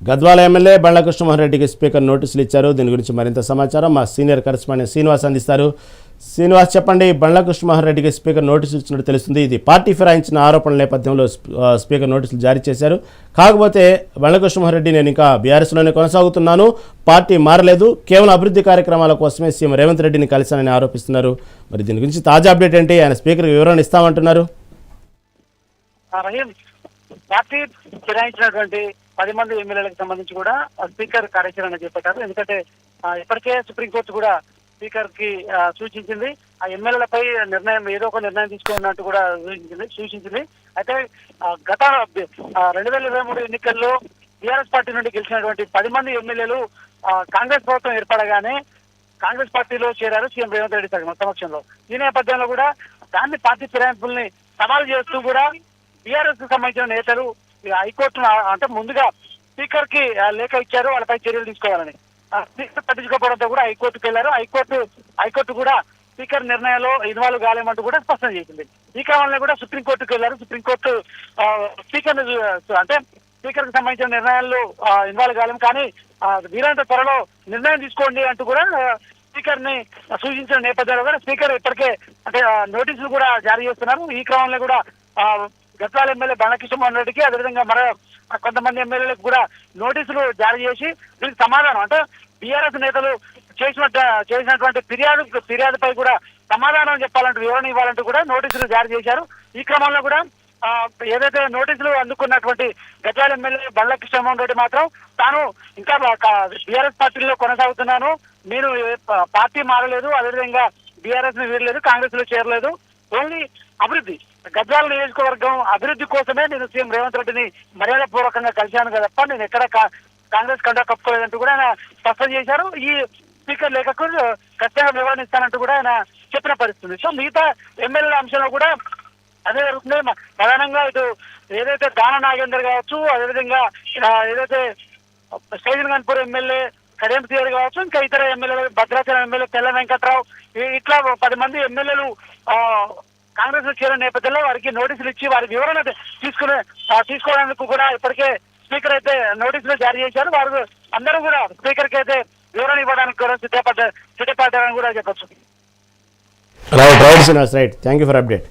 Gadwal MLA బండ్ల కృష్ణమోహన్ రెడ్డికి speaker నోటీసులు ఇచ్చారు. దీని గురించి మరింత సమాచారం మా సీనియర్ కరెస్పాండెంట్ శ్రీనివాస్ అందిస్తారు. శ్రీనివాస్, చెప్పండి. బండ్ల కృష్ణమోహన్ రెడ్డికి స్పీకర్ నోటీసులు ఇచ్చినట్టు తెలుస్తుంది. ఇది పార్టీ ఫిరాయించిన ఆరోపణల నేపథ్యంలో స్పీకర్ నోటీసులు జారీ చేశారు. కాకపోతే బండ్ల కృష్ణమోహన్ రెడ్డి నేను ఇంకా బీఆర్ఎస్లోనే కొనసాగుతున్నాను, పార్టీ మారలేదు, కేవలం అభివృద్ధి కార్యక్రమాల కోసమే సీఎం రేవంత్ రెడ్డిని కలిశానని ఆరోపిస్తున్నారు. మరి దీని గురించి తాజా అప్డేట్ ఏంటి? ఆయన స్పీకర్కి వివరణ ఇస్తామంటున్నారు. పార్టీ ఫిరాయించినటువంటి 10 మంది ఎమ్మెల్యేలకు సంబంధించి కూడా స్పీకర్ కార్యాచరణ చేపట్టారు. ఎందుకంటే ఇప్పటికే సుప్రీంకోర్టు కూడా స్పీకర్ కి సూచించింది, ఆ ఎమ్మెల్యేలపై ఏదో ఒక నిర్ణయం తీసుకున్నట్టు కూడా సూచించింది. అయితే గత 2023 ఎన్నికల్లో టీఆర్ఎస్ పార్టీ నుండి గెలిచినటువంటి 10 మంది ఎమ్మెల్యేలు కాంగ్రెస్ ప్రభుత్వం ఏర్పడగానే కాంగ్రెస్ పార్టీలో చేరారు సీఎం రేవంత్ రెడ్డి సమక్షంలో. ఈ నేపథ్యంలో కూడా దాన్ని పార్టీ ఫిరాయింపుల్ని సవాల్ చేస్తూ కూడా టీఆర్ఎస్ కు సంబంధించిన నేతలు హైకోర్టు అంటే ముందుగా స్పీకర్ కి లేఖ ఇచ్చారు, వాళ్ళపై చర్యలు తీసుకోవాలని. స్పీకర్ పట్టించుకోవడంతో కూడా హైకోర్టుకు వెళ్లారు. హైకోర్టు కూడా స్పీకర్ నిర్ణయంలో ఇన్వాల్వ్ కాలేమంటూ కూడా స్పష్టం చేసింది. ఈ క్రమంలో కూడా సుప్రీంకోర్టుకు వెళ్లారు. సుప్రీంకోర్టు స్పీకర్ అంటే స్పీకర్ కి సంబంధించిన నిర్ణయాల్లో ఇన్వాల్వ్ కాలేము, కానీ వీరంత త్వరలో నిర్ణయం తీసుకోండి అంటూ కూడా స్పీకర్ ని సూచించిన నేపథ్యంలో కూడా స్పీకర్ ఇప్పటికే అంటే నోటీసులు కూడా జారీ చేస్తున్నారు. ఈ క్రమంలో కూడా గద్వాల ఎమ్మెల్యే బండ్ల కృష్ణమోహన్ రెడ్డికి, అదేవిధంగా మరో కొంతమంది ఎమ్మెల్యేలకు కూడా నోటీసులు జారీ చేసి దీనికి సమాధానం అంటే బీఆర్ఎస్ నేతలు చేసినటువంటి ఫిర్యాదుపై కూడా సమాధానం చెప్పాలంటూ, వివరణ ఇవ్వాలంటూ కూడా నోటీసులు జారీ చేశారు. ఈ క్రమంలో కూడా ఏదైతే నోటీసులు అందుకున్నటువంటి గద్వాల ఎమ్మెల్యే బండ్ల కృష్ణమోహన్ రెడ్డి మాత్రం తాను ఇంకా బీఆర్ఎస్ పార్టీలో కొనసాగుతున్నాను, నేను పార్టీ మారలేదు, అదేవిధంగా బీఆర్ఎస్ ని వీడలేదు, కాంగ్రెస్ లో చేరలేదు, ఓన్లీ అభివృద్ధి గద్వాల నియోజకవర్గం అభివృద్ధి కోసమే నేను సీఎం రేవంత్ రెడ్డిని మర్యాద పూర్వకంగా కలిశాను తప్ప నేను ఎక్కడ కాంగ్రెస్ కండా కప్పుకోలేదంటూ కూడా ఆయన స్పష్టం చేశారు. ఈ స్పీకర్ లేఖకు ఖచ్చితంగా వివరణ ఇస్తానంటూ కూడా ఆయన చెప్పిన పరిస్థితుంది. సో మిగతా ఎమ్మెల్యేల అంశంలో కూడా అదే జరుగుతుంది. ప్రధానంగా ఇటు ఏదైతే దాన నాగేందర్ కావచ్చు, అదేవిధంగా ఏదైతే సైదన్ గన్పూర్ ఎమ్మెల్యే కడియం శ్రీహరి కావచ్చు, ఇంకా ఇతర ఎమ్మెల్యేలు భద్రాచలం ఎమ్మెల్యే తెల్ల వెంకట్రావు, ఇట్లా 10 మంది ఎమ్మెల్యేలు కాంగ్రెస్ లో చేరిన నేపథ్యంలో వారికి నోటీసులు ఇచ్చి వారి వివరణ తీసుకోవడానికి కూడా ఇప్పటికే స్పీకర్ అయితే నోటీసులు జారీ చేశారు. వారు అందరూ కూడా స్పీకర్ కి అయితే వివరణ ఇవ్వడానికి కూడా సిద్ధపడ్డారని కూడా చెప్పొచ్చు. Right, thank you for update.